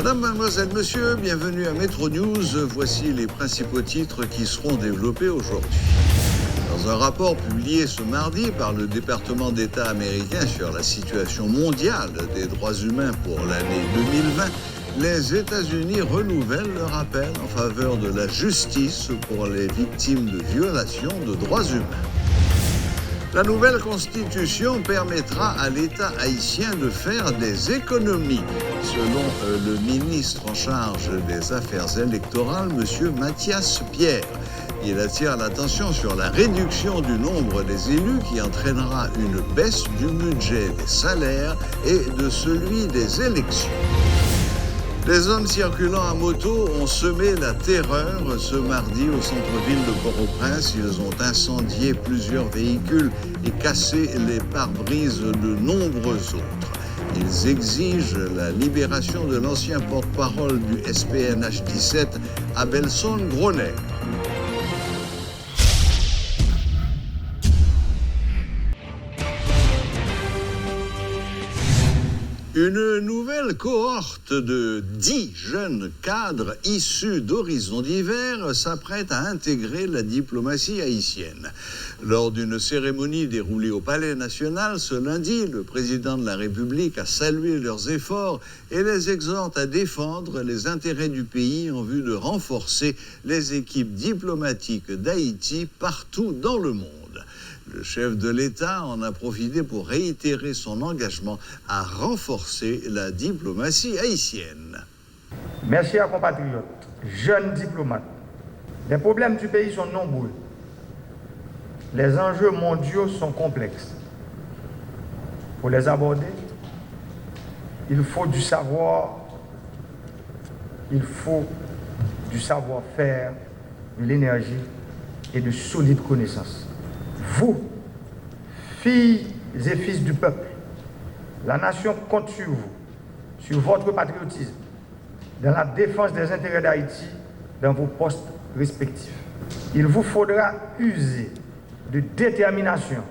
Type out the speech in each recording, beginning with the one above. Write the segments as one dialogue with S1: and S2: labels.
S1: Madame, mademoiselle, monsieur, bienvenue à Metro News. Voici les principaux titres qui seront développés aujourd'hui. Dans un rapport publié ce mardi par le département d'État américain sur la situation mondiale des droits humains pour l'année 2020, les États-Unis renouvellent leur appel en faveur de la justice pour les victimes de violations de droits humains. La nouvelle constitution permettra à l'État haïtien de faire des économies, selon le ministre en charge des Affaires électorales, M. Mathias Pierre. Il attire l'attention sur la réduction du nombre des élus qui entraînera une baisse du budget des salaires et de celui des élections. Les hommes circulant à moto ont semé la terreur ce mardi au centre-ville de Port-au-Prince. Ils ont incendié plusieurs véhicules et cassé les pare-brises de nombreux autres. Ils exigent la libération de l'ancien porte-parole du SPNH 17, Abelson Groner. Une nouvelle cohorte de 10 jeunes cadres issus d'horizons divers s'apprête à intégrer la diplomatie haïtienne. Lors d'une cérémonie déroulée au Palais national ce lundi, le président de la République a salué leurs efforts et les exhorte à défendre les intérêts du pays en vue de renforcer les équipes diplomatiques d'Haïti partout dans le monde. Le chef de l'État en a profité pour réitérer son engagement à renforcer la diplomatie haïtienne.
S2: Mes chers compatriotes, jeunes diplomates, les problèmes du pays sont nombreux. Les enjeux mondiaux sont complexes. Pour les aborder, il faut du savoir, il faut du savoir-faire, de l'énergie et de solides connaissances. Vous, filles et fils du peuple, la nation compte sur vous, sur votre patriotisme, dans la défense des intérêts d'Haïti, dans vos postes respectifs. Il vous faudra user de détermination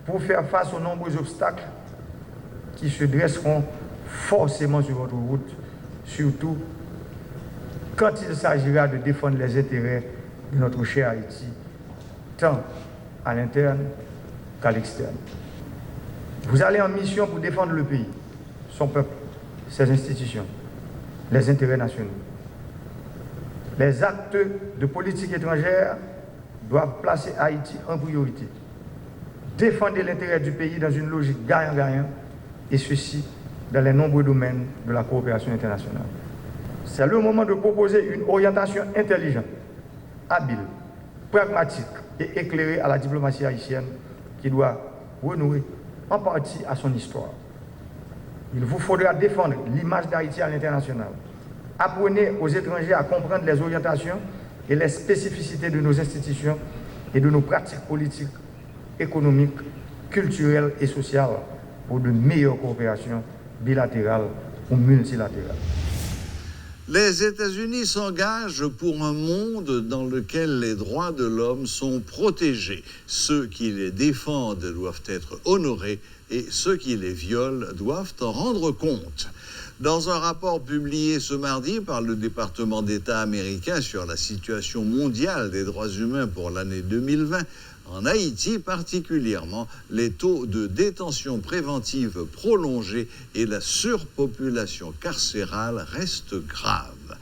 S2: pour faire face aux nombreux obstacles qui se dresseront forcément sur votre route, surtout quand il s'agira de défendre les intérêts de notre cher Haïti, tant à l'interne qu'à l'externe. Vous allez en mission pour défendre le pays, son peuple, ses institutions, les intérêts nationaux. Les actes de politique étrangère doivent placer Haïti en priorité. Défendre l'intérêt du pays dans une logique gagnant-gagnant, et ceci dans les nombreux domaines de la coopération internationale. C'est le moment de proposer une orientation intelligente, habile, pragmatique et éclairée à la diplomatie haïtienne qui doit renouer en partie à son histoire. Il vous faudra défendre l'image d'Haïti à l'international. Apprenez aux étrangers à comprendre les orientations et les spécificités de nos institutions et de nos pratiques politiques, économiques, culturelles et sociales pour de meilleures coopérations bilatérales ou multilatérales.
S1: Les États-Unis s'engagent pour un monde dans lequel les droits de l'homme sont protégés. Ceux qui les défendent doivent être honorés et ceux qui les violent doivent en rendre compte. Dans un rapport publié ce mardi par le département d'État américain sur la situation mondiale des droits humains pour l'année 2020, en Haïti particulièrement, les taux de détention préventive prolongés et la surpopulation carcérale restent graves.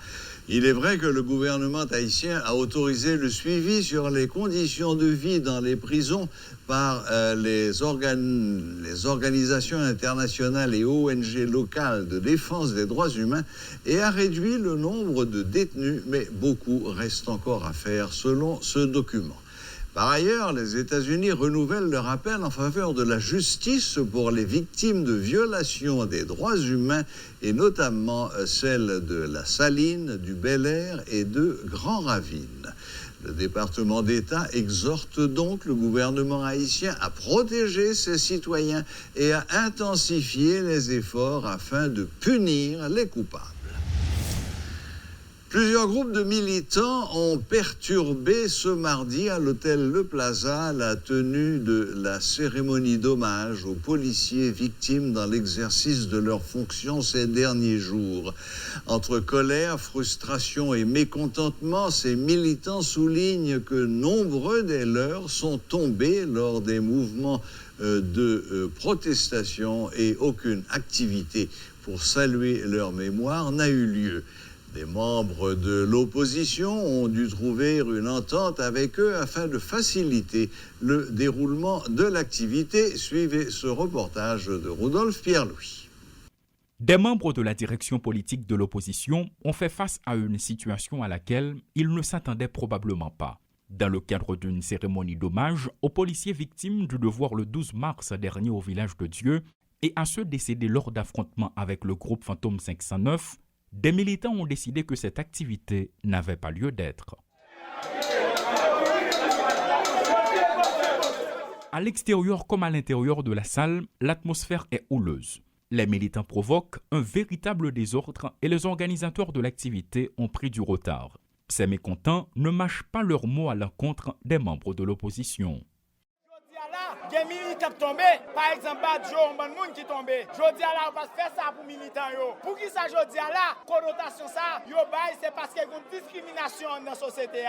S1: Il est vrai que le gouvernement haïtien a autorisé le suivi sur les conditions de vie dans les prisons par les organisations internationales et ONG locales de défense des droits humains et a réduit le nombre de détenus, mais beaucoup reste encore à faire selon ce document. Par ailleurs, les États-Unis renouvellent leur appel en faveur de la justice pour les victimes de violations des droits humains et notamment celles de la Saline, du Bel-Air et de Grand Ravine. Le département d'État exhorte donc le gouvernement haïtien à protéger ses citoyens et à intensifier les efforts afin de punir les coupables. Plusieurs groupes de militants ont perturbé ce mardi à l'hôtel Le Plaza la tenue de la cérémonie d'hommage aux policiers victimes dans l'exercice de leurs fonctions ces derniers jours. Entre colère, frustration et mécontentement, ces militants soulignent que nombreux des leurs sont tombés lors des mouvements de protestation et aucune activité pour saluer leur mémoire n'a eu lieu. Des membres de l'opposition ont dû trouver une entente avec eux afin de faciliter le déroulement de l'activité. Suivez ce reportage de Rodolphe Pierre-Louis.
S3: Des membres de la direction politique de l'opposition ont fait face à une situation à laquelle ils ne s'attendaient probablement pas. Dans le cadre d'une cérémonie d'hommage aux policiers victimes du devoir le 12 mars dernier au village de Dieu et à ceux décédés lors d'affrontements avec le groupe Fantôme 509, des militants ont décidé que cette activité n'avait pas lieu d'être. À l'extérieur comme à l'intérieur de la salle, l'atmosphère est houleuse. Les militants provoquent un véritable désordre et les organisateurs de l'activité ont pris du retard. Ces mécontents ne mâchent pas leurs mots à l'encontre des membres de l'opposition.
S4: Des militants tombés, par exemple, Joe Banmoun qui tombé. Je dis là, on va faire ça pour militants. Pour qui ça, je dis là, connotation ça, c'est parce qu'il y a une discrimination dans la société.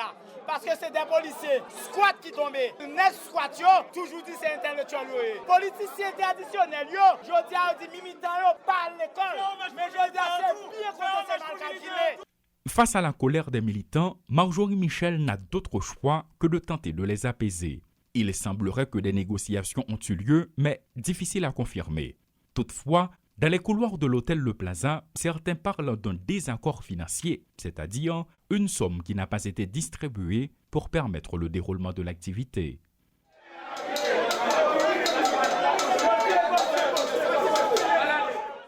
S4: Parce que c'est des policiers, squat qui tombent. Next squat, toujours dit c'est intellectuel. Politiciens traditionnels, je dis à des militants, pas à l'école. Mais je dis à c'est bien qu'on s'est mal calculé.
S3: Face à la colère des militants, Marjorie Michel n'a d'autre choix que de tenter de les apaiser. Il semblerait que des négociations ont eu lieu, mais difficile à confirmer. Toutefois, dans les couloirs de l'hôtel Le Plaza, certains parlent d'un désaccord financier, c'est-à-dire une somme qui n'a pas été distribuée pour permettre le déroulement de l'activité.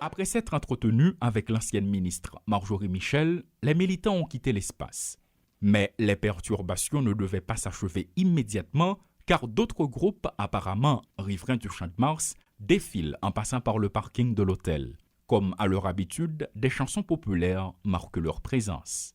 S3: Après s'être entretenus avec l'ancienne ministre Marjorie Michel, les militants ont quitté l'espace. Mais les perturbations ne devaient pas s'achever immédiatement, car d'autres groupes, apparemment riverains du Champ de Mars, défilent en passant par le parking de l'hôtel. Comme à leur habitude, des chansons populaires marquent leur présence.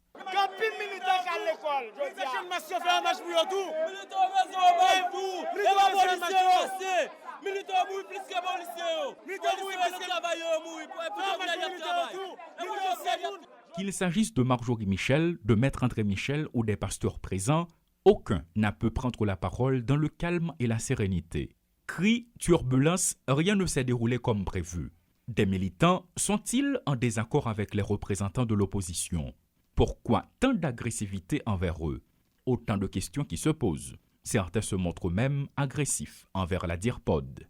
S3: Qu'il s'agisse de Marjorie Michel, de Maître André Michel ou des pasteurs présents, aucun n'a pu prendre la parole dans le calme et la sérénité. Cris, turbulences, rien ne s'est déroulé comme prévu. Des militants sont-ils en désaccord avec les représentants de l'opposition? Pourquoi tant d'agressivité envers eux? Autant de questions qui se posent. Certains se montrent même agressifs envers la DIRPOD.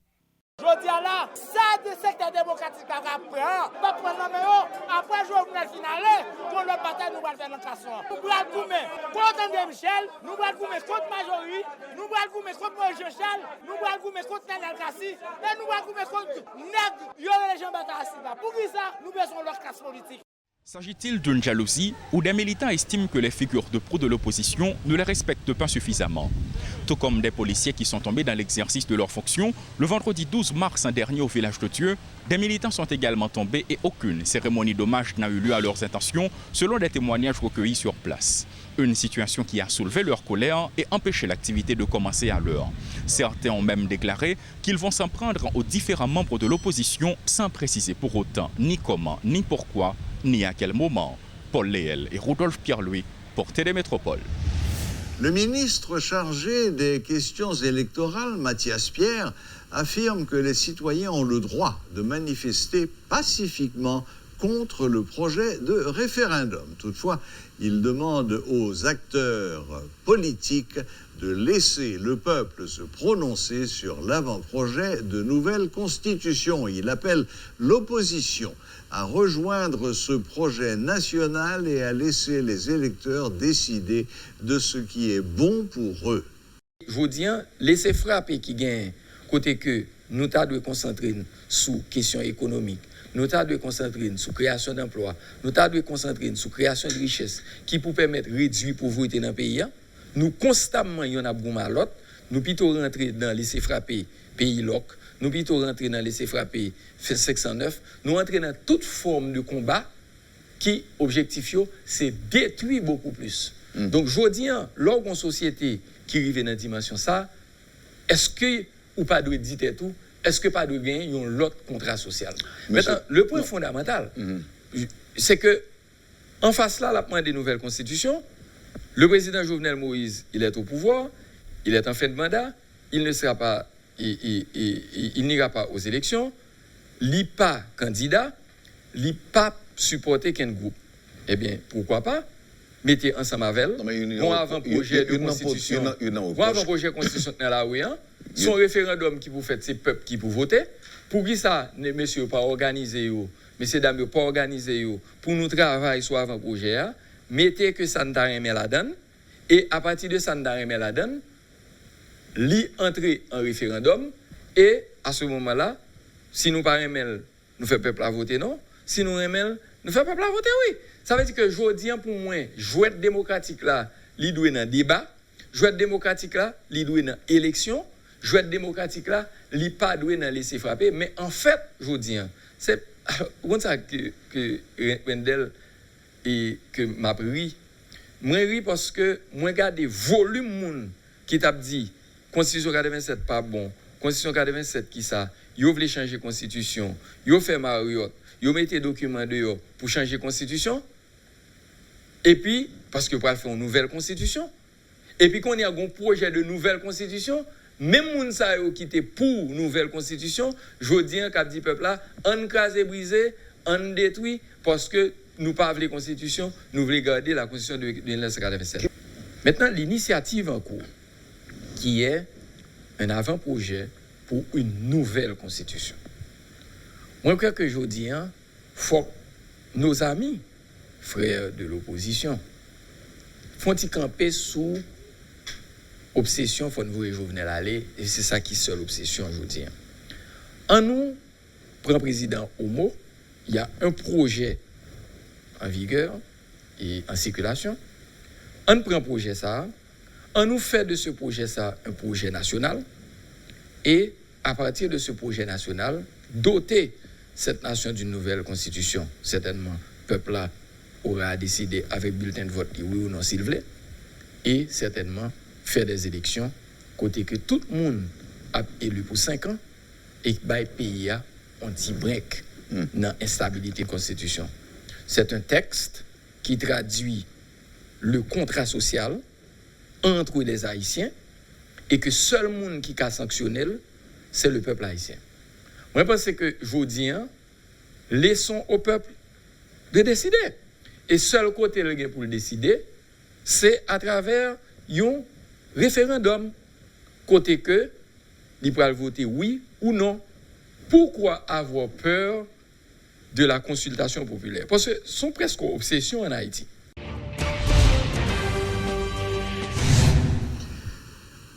S4: Je dis là, ça de secteur démocratique après, pas prendre la main, après je vais finale, pour le bataille nous allons faire l'encassement. Nous allons goumer contre André Michel, nous allons goumer contre Majorie, nous allons goumer contre Moïse Charles, nous allons goumer contre Nel Kassi, et nous allons goumer contre Ned Yore les gens bataille. Pour qui ça, nous besoin leur casse politique.
S3: S'agit-il d'une jalousie ou des militants estiment que les figures de proue de l'opposition ne les respectent pas suffisamment? Tout comme des policiers qui sont tombés dans l'exercice de leurs fonctions, le vendredi 12 mars dernier au village de Dieu, des militants sont également tombés et aucune cérémonie d'hommage n'a eu lieu à leurs intentions, selon des témoignages recueillis sur place. Une situation qui a soulevé leur colère et empêché l'activité de commencer à l'heure. Certains ont même déclaré qu'ils vont s'en prendre aux différents membres de l'opposition sans préciser pour autant ni comment, ni pourquoi, ni à quel moment. Paul Léel et Rodolphe Pierre-Louis pour Télémétropole.
S1: Le ministre chargé des questions électorales, Mathias Pierre, affirme que les citoyens ont le droit de manifester pacifiquement contre le projet de référendum. Toutefois, il demande aux acteurs politiques de laisser le peuple se prononcer sur l'avant-projet de nouvelle constitution. Il appelle l'opposition à rejoindre ce projet national et à laisser les électeurs décider de ce qui est bon pour eux.
S5: Je vous dis, laissez frapper qui gagne, côté que nous devons concentrer sur questions économiques, nous devons concentrer sur création d'emplois, nous devons concentrer sur création de richesses qui peut permettre de réduire la pauvreté dans le pays. Nous constamment, il y en a beaucoup mal, nous plutôt rentrer dans laisser frapper pays loc. Nous plutôt rentrer dans laisser frapper 509, nous rentrer dans toute forme de combat qui, objectif, c'est détruire beaucoup plus. Donc, je dis, lors d'une société qui arrive dans la dimension ça, est-ce que, ou pas de dire tout, est-ce que pas de gagner l'autre contrat social? Maintenant, le point fondamental, c'est que, en face là, la demande des nouvelles constitutions, le président Jovenel Moïse, il est au pouvoir, il est en fin de mandat, il ne sera pas, il n'ira pas aux élections, il n'est pas candidat, il n'est pas supporté qu'un groupe. Eh bien, pourquoi pas? Mettez ensemble avec elle, bon avant-projet de constitution, bon avant-projet constitutionnel là, oui, son référendum qui vous fait, c'est peuple qui vous voter. Pour qui ça, messieurs, pas organiser, messieurs, dames, pas organiser, pour nous travailler sur avant-projet, mettez que ça ne t'a rien la donne, et à partir de ça ne t'a rien la donne, l'y entrer en référendum, et à ce moment-là, si nous pas remel, nous fait peuple à voter non. Si nous remel, nous fait peuple à voter oui. Ça veut dire que je dis pour moi, jouet démocratique là, li doit dans débat, jouet démocratique là, li doit dans élection, jouet démocratique là, li pas doit dans laisser frapper, mais en fait, je dis c'est comme ça que Wendell et que m'a pris. Moi ri parce que moi regarde volume moun qui t'a dit Constitution 87 pas bon. Constitution 87 qui ça, yo voulait changer constitution, yo fait Marriott, yo mettez document dehors pour changer constitution. Et puis parce que pour faire une nouvelle constitution. Et puis qu'on y a un projet de nouvelle constitution, même moun sa yo qui était pour nouvelle constitution, je dis qu'a dit peuple là, on crase brisé, on détruit parce que nous pas voulons constitution, nous voulons garder la constitution de 1987. Maintenant l'initiative en cours qui est un avant-projet pour une nouvelle constitution. Moi, je crois que je dis, faut nos amis, frères de l'opposition, font-ils camper sous obsession, faut nous Jovenel aller, et c'est ça qui est seule obsession, je dis. En nous, pour un président Homo, il y a un projet en vigueur et en circulation. On prend un projet ça, on nous fait de ce projet ça un projet national, et à partir de ce projet national, doter cette nation d'une nouvelle constitution. Certainement, le peuple là aura décidé avec bulletin de vote oui ou non s'il voulait, et certainement faire des élections côté que tout le monde a élu pour 5 ans et que le pays a un petit break dans l'instabilité de la constitution. C'est un texte qui traduit le contrat social entre les Haïtiens et que seul monde qui a sanctionné, c'est le peuple haïtien. Moi, je pense que je dis, laissons au peuple de décider. Et seul côté pour le décider, c'est à travers un référendum. Côté que, il peut voter oui ou non. Pourquoi avoir peur de la consultation populaire? Parce que ce sont presque obsessions en Haïti.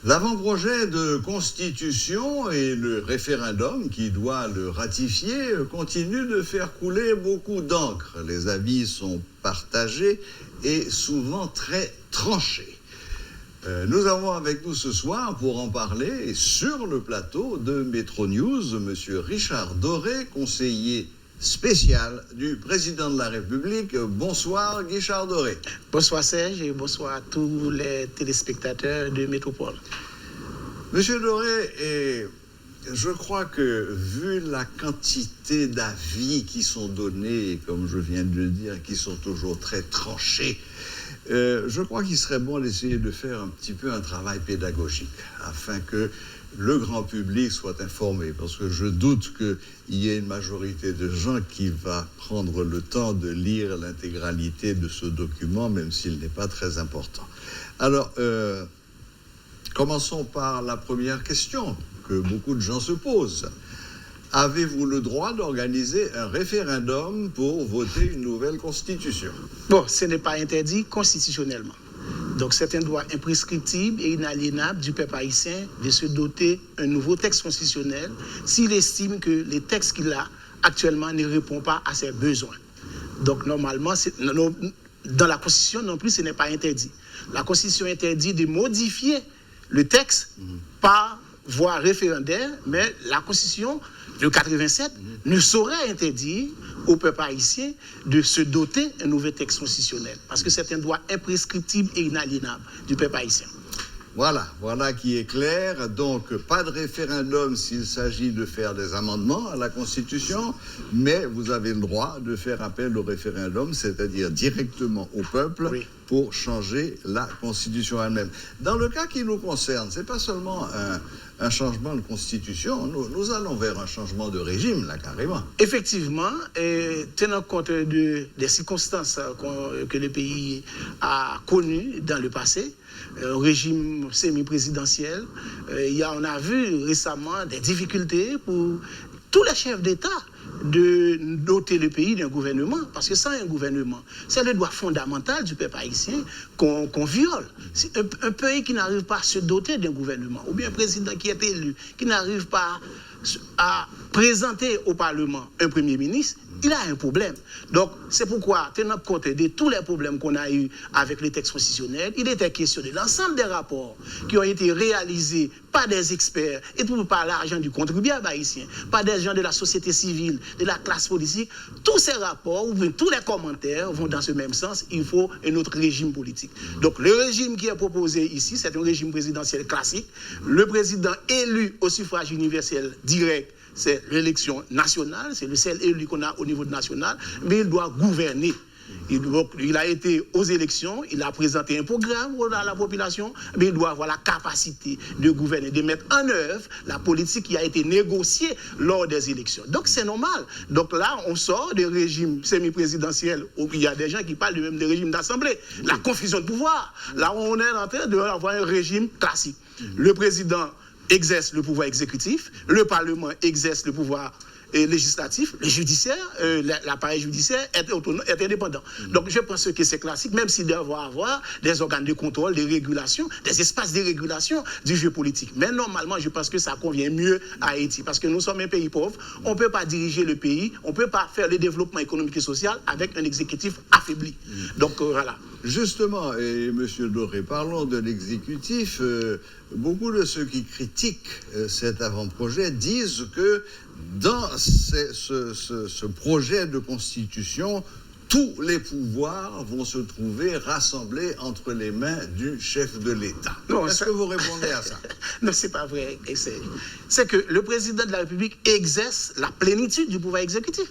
S1: L'avant-projet de constitution et le référendum qui doit le ratifier continuent de faire couler beaucoup d'encre. Les avis sont partagés et souvent très tranchés. Nous avons avec nous ce soir pour en parler sur le plateau de Métro News, M. Richard Doré, conseiller spécial du président de la République. Bonsoir, Richard Doré.
S6: Bonsoir Serge et bonsoir à tous les téléspectateurs de Métropole.
S1: Monsieur Doré, je crois que vu la quantité d'avis qui sont donnés, comme je viens de le dire, qui sont toujours très tranchés, je crois qu'il serait bon d'essayer de faire un petit peu un travail pédagogique afin que le grand public soit informé, parce que je doute qu'il y ait une majorité de gens qui va prendre le temps de lire l'intégralité de ce document, même s'il n'est pas très important. Alors, commençons par la première question que beaucoup de gens se posent. Avez-vous le droit d'organiser un référendum pour voter une nouvelle constitution?
S6: Bon, ce n'est pas interdit constitutionnellement. Donc, c'est un droit imprescriptible et inaliénable du peuple haïtien de se doter d'un nouveau texte constitutionnel s'il estime que les textes qu'il a actuellement ne répondent pas à ses besoins. Donc, normalement, dans la Constitution non plus, ce n'est pas interdit. La Constitution interdit de modifier le texte par voie référendaire, mais la Constitution de 87 ne saurait interdire au peuple haïtien de se doter d'un nouveau texte constitutionnel, parce que c'est un droit imprescriptible et inaliénable du peuple haïtien.
S1: Voilà qui est clair. Donc, pas de référendum s'il s'agit de faire des amendements à la Constitution, mais vous avez le droit de faire appel au référendum, c'est-à-dire directement au peuple,
S6: oui,
S1: pour changer la Constitution elle-même. Dans le cas qui nous concerne, c'est pas seulement un changement de Constitution, nous allons vers un changement de régime, là, carrément.
S6: Effectivement, tenant compte des circonstances que le pays a connues dans le passé, un régime semi-présidentiel, on a vu récemment des difficultés pour tous les chefs d'État de doter le pays d'un gouvernement, parce que sans un gouvernement, c'est le droit fondamental du peuple haïtien qu'on viole. C'est un pays qui n'arrive pas à se doter d'un gouvernement, ou bien un président qui est élu, qui n'arrive pas à présenter au Parlement un Premier ministre, il a un problème. Donc, c'est pourquoi, tenant compte de tous les problèmes qu'on a eus avec les textes constitutionnels, il était question de l'ensemble des rapports qui ont été réalisés par des experts et par l'argent du contribuable haïtien, par des gens de la société civile, de la classe politique. Tous ces rapports, ou bien tous les commentaires vont dans ce même sens. Il faut un autre régime politique. Donc, le régime qui est proposé ici, c'est un régime présidentiel classique. Le président élu au suffrage universel direct, c'est l'élection nationale, c'est le seul élu qu'on a au niveau national, mais il doit gouverner. Il a été aux élections, il a présenté un programme à la population, mais il doit avoir la capacité de gouverner, de mettre en œuvre la politique qui a été négociée lors des élections. Donc c'est normal. Donc là, on sort des régimes semi-présidentiels où il y a des gens qui parlent même de régime d'assemblée. La confusion de pouvoir. Là, on est en train d'avoir un régime classique. Le président exerce le pouvoir exécutif, le Parlement exerce le pouvoir législatif, le judiciaire, l'appareil judiciaire est indépendant. Donc je pense que c'est classique, même s'il doit avoir des organes de contrôle, de régulation, des espaces de régulation du jeu politique. Mais normalement, je pense que ça convient mieux à Haïti, parce que nous sommes un pays pauvre, on ne peut pas diriger le pays, on ne peut pas faire le développement économique et social avec un exécutif affaibli. Donc voilà.
S1: Justement, et M. Doré, parlons de l'exécutif. Beaucoup de ceux qui critiquent cet avant-projet disent que dans ce projet de constitution, tous les pouvoirs vont se trouver rassemblés entre les mains du chef de l'État. Est-ce que vous répondez à ça?
S6: Non, c'est pas vrai. C'est que le président de la République exerce la plénitude du pouvoir exécutif.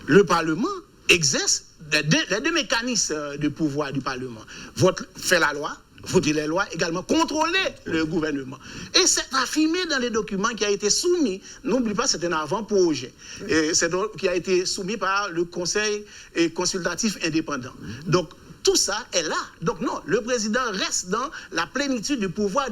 S6: Le Parlement exerce les deux mécanismes de pouvoir du Parlement. Fait la loi, voter les lois, également contrôler le gouvernement. Et c'est affirmé dans les documents qui a été soumis. N'oublie pas, c'est un avant-projet. Qui a été soumis par le Conseil consultatif indépendant. Donc, tout ça est là. Donc non, le président reste dans la plénitude du pouvoir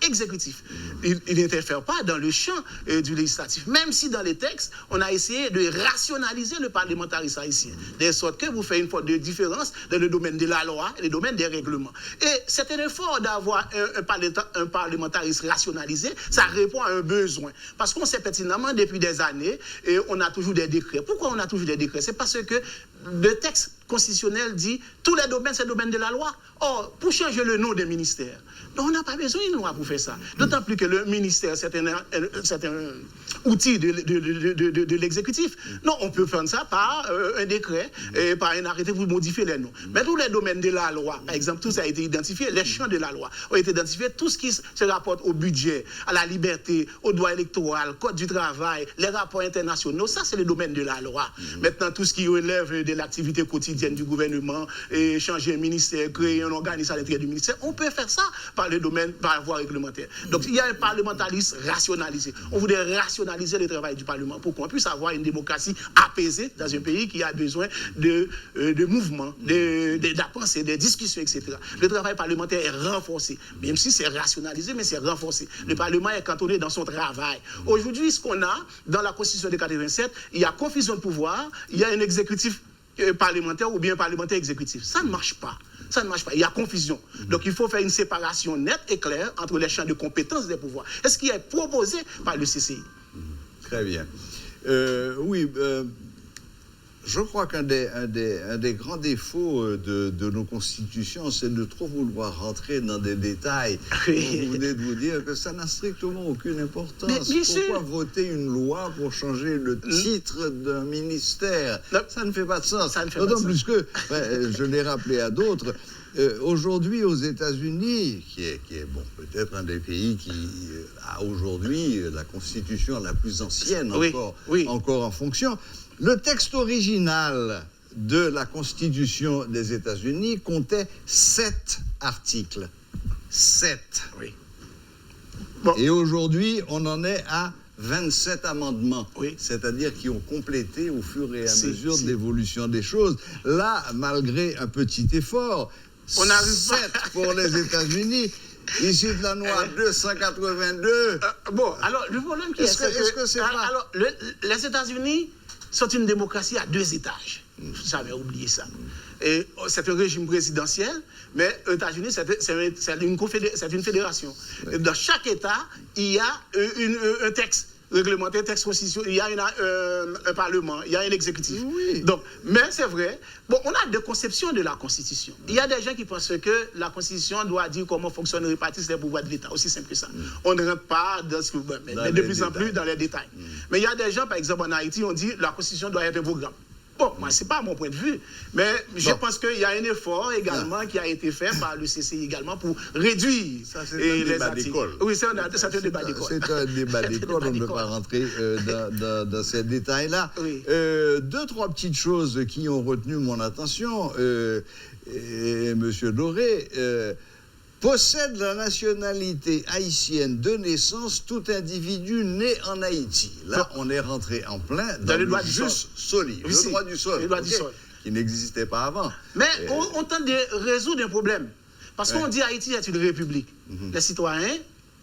S6: exécutif. Il n'interfère pas dans le champ du législatif. Même si dans les textes, on a essayé de rationaliser le parlementarisme haïtien. De sorte que vous faites une forme de différence dans le domaine de la loi et le domaine des règlements. Et c'est un effort d'avoir un parlementarisme rationalisé. Ça répond à un besoin. Parce qu'on sait pertinemment depuis des années, et on a toujours des décrets. Pourquoi on a toujours des décrets? C'est parce que le texte constitutionnel dit tous les domaines, c'est le domaine de la loi. Or, pour changer le nom des ministères, on n'a pas besoin d'une loi pour faire ça. D'autant plus que le ministère, c'est un outil de l'exécutif. Non, on peut faire ça par un décret, et par un arrêté pour modifier les noms. Mais tous les domaines de la loi, par exemple, tout ça a été identifié, les champs de la loi ont été identifiés, tout ce qui se rapporte au budget, à la liberté, au droit électoral, code du travail, les rapports internationaux, ça c'est le domaine de la loi. Maintenant, tout ce qui relève de l'activité quotidienne du gouvernement, et changer un ministère, créer un organisme à l'intérieur du ministère, on peut faire ça par le domaine, par la voie réglementaire. Donc il y a un parlementarisme rationalisé. On voudrait rationaliser le travail du Parlement pour qu'on puisse avoir une démocratie apaisée dans un pays qui a besoin de mouvements, de la pensée, de discussions, etc. Le travail parlementaire est renforcé, même si c'est rationalisé, mais c'est renforcé. Le Parlement est cantonné dans son travail. Aujourd'hui, ce qu'on a dans la Constitution de 87, il y a confusion de pouvoir, il y a un exécutif parlementaire ou bien parlementaire exécutif. Ça ne marche pas. Ça ne marche pas. Il y a confusion. Donc il faut faire une séparation nette et claire entre les champs de compétences des pouvoirs. Et ce qui est proposé par le CCI.
S1: Très bien. Je crois qu'un des grands défauts de nos constitutions, c'est de trop vouloir rentrer dans des détails. Vous venez de vous dire que ça n'a strictement aucune importance. Pourquoi voter une loi pour changer le titre d'un ministère? Ça ne fait pas de sens. D'autant plus que, je l'ai rappelé à d'autres, aujourd'hui aux États-Unis, qui est bon, peut-être un des pays qui a aujourd'hui la constitution la plus ancienne encore en fonction, le texte original de la Constitution des États-Unis comptait 7 articles. 7.
S6: Oui.
S1: Bon. Et aujourd'hui, on en est à 27 amendements,
S6: oui.
S1: C'est-à-dire qui ont complété au fur et à mesure de l'évolution des choses. Là, malgré un petit effort, on arrive 7 pour les États-Unis. Ici de la loi 282.
S6: Bon, alors le problème qui est que c'est pas... Alors, les États-Unis sont une démocratie à 2 étages. J'avais oublié ça. Et c'est un régime présidentiel, mais aux États-Unis, c'est une fédération. Et dans chaque État, il y a un texte réglementaire, texte constitutionnel, il y a un parlement, il y a un exécutif.
S1: Oui.
S6: Donc, mais c'est vrai, bon, on a deux conceptions de la Constitution. Il y a des gens qui pensent que la Constitution doit dire comment fonctionnent et répartissent les pouvoirs de l'État, aussi simple que ça. On ne rentre pas dans ce que mais de plus en plus dans les détails. Mais il y a des gens, par exemple en Haïti, on dit la Constitution doit être un programme. Bon, moi, ce n'est pas mon point de vue, mais je pense qu'il y a un effort également qui a été fait par le CCI également pour réduire
S1: les articles.
S6: Oui, c'est un débat d'école.
S1: C'est un débat d'école, on ne peut pas rentrer dans ces détails-là.
S6: Oui.
S1: 2-3 petites choses qui ont retenu mon attention. Monsieur Doré possède la nationalité haïtienne de naissance tout individu né en Haïti. Là, on est rentré en plein dans le jus soli, le droit du sol, qui n'existait pas avant.
S6: Mais on tente de résoudre un problème. Parce qu'on dit Haïti est une république. Les citoyens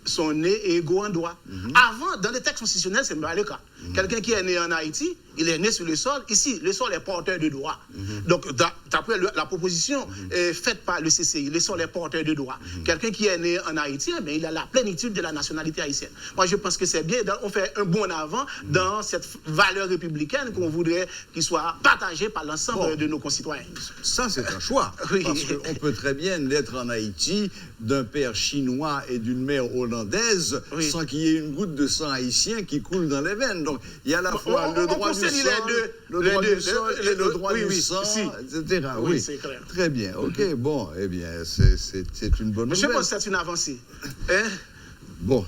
S6: sont nés égaux en droit. Avant, dans les textes constitutionnels, c'est pas le cas. Quelqu'un qui est né en Haïti, il est né sur le sol. Ici, le sol est porteur de droit. Donc, d'après la proposition faite par le CCI, le sol est porteur de droit. Quelqu'un qui est né en Haïti, mais il a la plénitude de la nationalité haïtienne. Moi, je pense que c'est bien. On fait un bond avant dans cette valeur républicaine qu'on voudrait qu'il soit partagée par l'ensemble de nos concitoyens.
S1: Ça, c'est un choix. Parce qu'on peut très bien naître en Haïti d'un père chinois et d'une mère hollandaise sans qu'il y ait une goutte de sang haïtien qui coule dans les veines. Donc, il y a à la fois le droit du sol, et le droit du sang, etc.
S6: Oui, c'est clair.
S1: Très bien. OK, bon, eh bien, c'est une bonne nouvelle.
S6: Je pense que c'est une avancée.
S1: Bon,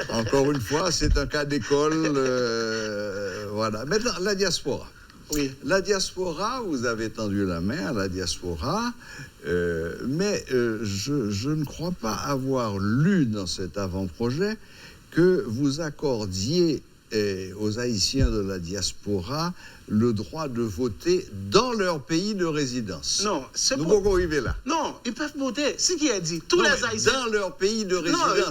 S1: encore une fois, c'est un cas d'école. Voilà. Maintenant, la diaspora.
S6: Oui.
S1: La diaspora, vous avez tendu la main à la diaspora, mais je ne crois pas avoir lu dans cet avant-projet que vous accordiez aux Haïtiens de la diaspora le droit de voter dans leur pays de résidence.
S6: Non,
S1: nous pouvons arriver là.
S6: Non, ils peuvent voter. Ce qui est dit, tous les Haïtiens...
S1: Dans leur pays de résidence.
S6: Non,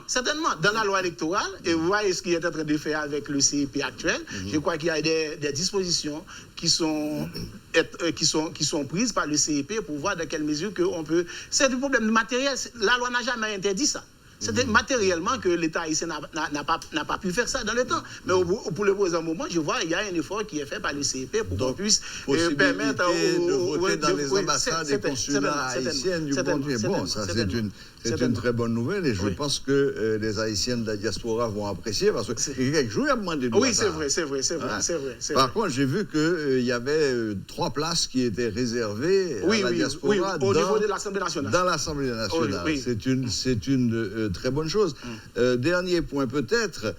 S6: certainement. Dans la loi électorale, et vous voyez ce qui est en train de faire avec le CIP actuel, je crois qu'il y a des dispositions qui sont prises par le CIP pour voir dans quelle mesure on peut... C'est du problème matériel. La loi n'a jamais interdit ça. C'était matériellement que l'État haïtien n'a pas pu faire ça dans le temps. Mais pour le présent moment, je vois qu'il y a un effort qui est fait par le CIP pour qu'on puisse permettre
S1: de voter dans les ambassades et consulats haïtiens du bon Dieu. Bon, ça c'est une très bonne nouvelle et je pense que les Haïtiens de la diaspora vont apprécier parce que quelques jours, il y a demandé de
S6: oui, c'est vrai.
S1: Par contre, j'ai vu qu'il y avait 3 places qui étaient réservées à la diaspora
S6: au niveau de l'Assemblée nationale.
S1: Dans l'Assemblée nationale. C'est une très bonne chose. Dernier point peut-être,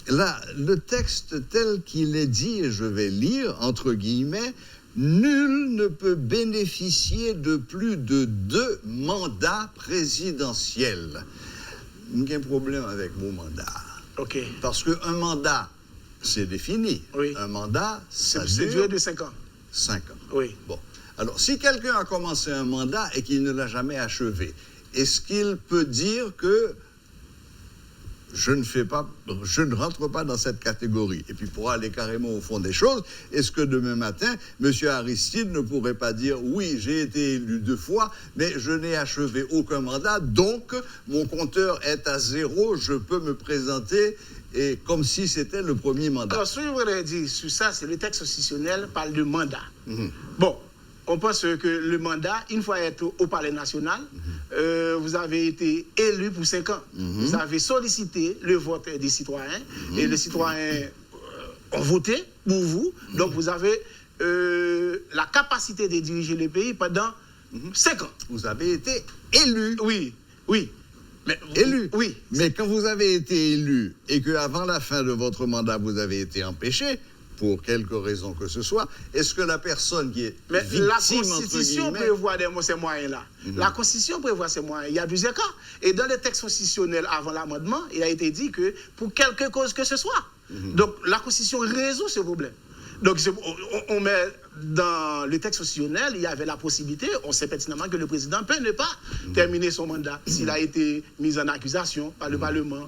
S1: là, le texte tel qu'il est dit, et je vais lire, entre guillemets, nul ne peut bénéficier de plus de 2 mandats présidentiels. Il y a un problème avec mon mandat.
S6: OK.
S1: Parce qu'un mandat, c'est défini.
S6: Oui.
S1: Un mandat, ça
S6: dure de 5 ans.
S1: 5 ans.
S6: Oui.
S1: Bon. Alors, si quelqu'un a commencé un mandat et qu'il ne l'a jamais achevé, est-ce qu'il peut dire que je ne rentre pas dans cette catégorie? Et puis, pour aller carrément au fond des choses, est-ce que demain matin, M. Aristide ne pourrait pas dire « Oui, j'ai été élu 2 fois, mais je n'ai achevé aucun mandat, donc mon compteur est à 0, je peux me présenter et comme si c'était le premier mandat.
S6: Alors, ce que je voudrais dire sur ça, c'est le texte constitutionnel parle de mandat. Bon, on pense que le mandat, une fois être au Palais national, vous avez été élu pour 5 ans. Vous avez sollicité le vote des citoyens et les citoyens ont voté pour vous. Donc, vous avez la capacité de diriger le pays pendant 5 ans.
S1: Vous avez été élu.
S6: Oui, oui. Mais,
S1: élu.
S6: Oui.
S1: Mais quand vous avez été élu et qu'avant la fin de votre mandat, vous avez été empêché, pour quelque raison que ce soit, est-ce que la personne qui est
S6: mais
S1: victime,
S6: la Constitution prévoit ces moyens-là. La Constitution prévoit ces moyens. Il y a plusieurs cas. Et dans les textes constitutionnels avant l'amendement, il a été dit que pour quelque cause que ce soit. Donc la Constitution résout ce problème. Donc on met dans le texte constitutionnel, il y avait la possibilité, on sait pertinemment que le président peut ne pas terminer son mandat s'il a été mis en accusation par le Parlement,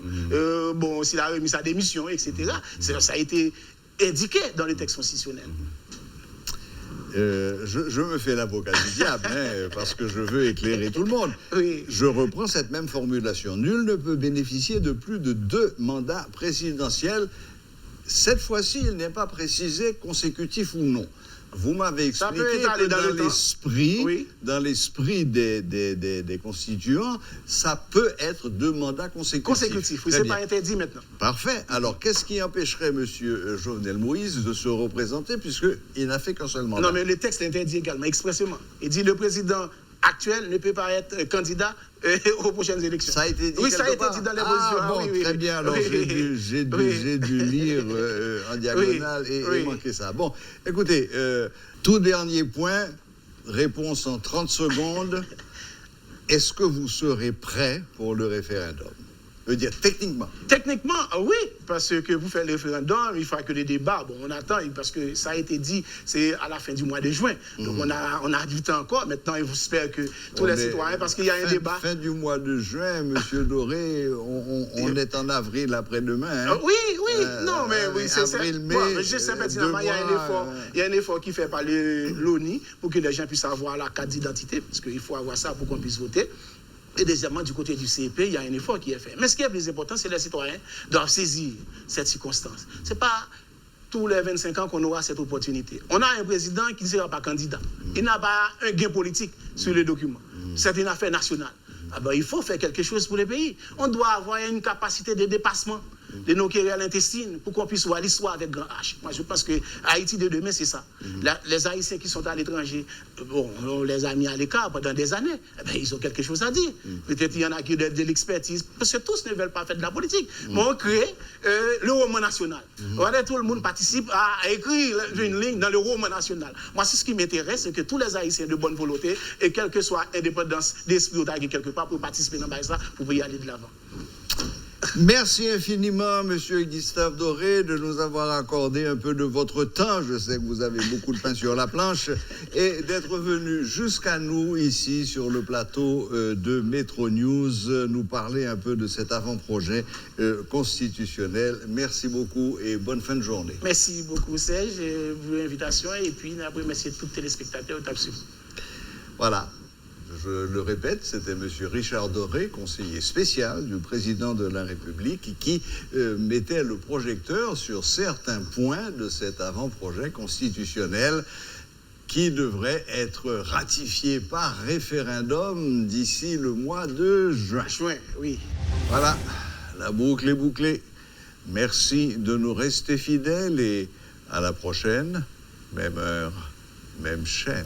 S6: bon, s'il a remis sa démission, etc. Ça a été indiqué dans le texte constitutionnel.
S1: Je me fais l'avocat du diable, parce que je veux éclairer tout le monde.
S6: Oui.
S1: Je reprends cette même formulation. Nul ne peut bénéficier de plus de 2 mandats présidentiels. Cette fois-ci, il n'est pas précisé consécutif ou non. Vous m'avez expliqué que dans l'esprit des constituants, ça peut être 2 mandats consécutifs.
S6: Oui, c'est pas interdit maintenant.
S1: Parfait. Alors, qu'est-ce qui empêcherait M. Jovenel Moïse de se représenter, puisqu'il n'a fait qu'un seul mandat?
S6: Non, mais le texte l'interdit également, expressément. Il dit le président actuel ne peut pas être candidat aux prochaines élections.
S1: Ça a été dit.
S6: Oui, ça a été dit dans les positions.
S1: Bon, très bien. Alors, j'ai dû lire en diagonale et manquer ça. Bon, écoutez, tout dernier point, réponse en 30 secondes. Est-ce que vous serez prêt pour le référendum? Je veux dire, techniquement.
S6: Techniquement, oui, parce que vous faites le référendum, il faut que les débats, bon, on attend, parce que ça a été dit, c'est à la fin du mois de juin. Donc on a du temps encore. Maintenant, il espère que tous les citoyens, parce qu'il y a un débat.
S1: Fin du mois de juin, M. Doré, on est en avril après-demain. Hein?
S6: Oui, non, mais oui, c'est ça.
S1: Avril, mai,
S6: bon, je sais pertinemment, il y a un effort qui fait par l'ONI pour que les gens puissent avoir la carte d'identité, parce qu'il faut avoir ça pour qu'on puisse voter. Et deuxièmement, du côté du CEP, il y a un effort qui est fait. Mais ce qui est plus important, c'est que les citoyens doivent saisir cette circonstance. Ce n'est pas tous les 25 ans qu'on aura cette opportunité. On a un président qui ne sera pas candidat. Il n'a pas un gain politique sur le document. C'est une affaire nationale. Ah ben, il faut faire quelque chose pour le pays. On doit avoir une capacité de dépassement de nos querelles intestines pour qu'on puisse voir l'histoire avec grand H. Moi, je pense que Haïti de demain, c'est ça. Les Haïtiens qui sont à l'étranger, bon, on les a mis à l'écart pendant des années. Eh ben, ils ont quelque chose à dire. Peut-être qu'il y en a qui ont de l'expertise, parce que tous ne veulent pas faire de la politique. Mais on crée le roman national. Voilà, tout le monde participe à écrire une ligne dans le roman national. Moi, c'est ce qui m'intéresse, c'est que tous les Haïtiens de bonne volonté, et quelle que soit l'indépendance d'esprit ou d'ailleurs quelque part, pour participer dans ça, pour y aller de l'avant.
S1: Merci infiniment, Monsieur Gustave Doré, de nous avoir accordé un peu de votre temps. Je sais que vous avez beaucoup de pain sur la planche et d'être venu jusqu'à nous ici sur le plateau de Métro News nous parler un peu de cet avant-projet constitutionnel. Merci beaucoup et bonne fin de journée.
S6: Merci beaucoup, Serge, pour l'invitation et puis après, merci à tous les téléspectateurs.
S1: Voilà. Je le répète, c'était M. Richard Doré, conseiller spécial du président de la République, qui mettait le projecteur sur certains points de cet avant-projet constitutionnel qui devrait être ratifié par référendum d'ici le mois de juin.
S6: Juin, oui.
S1: Voilà, la boucle est bouclée. Merci de nous rester fidèles et à la prochaine, même heure, même chaîne.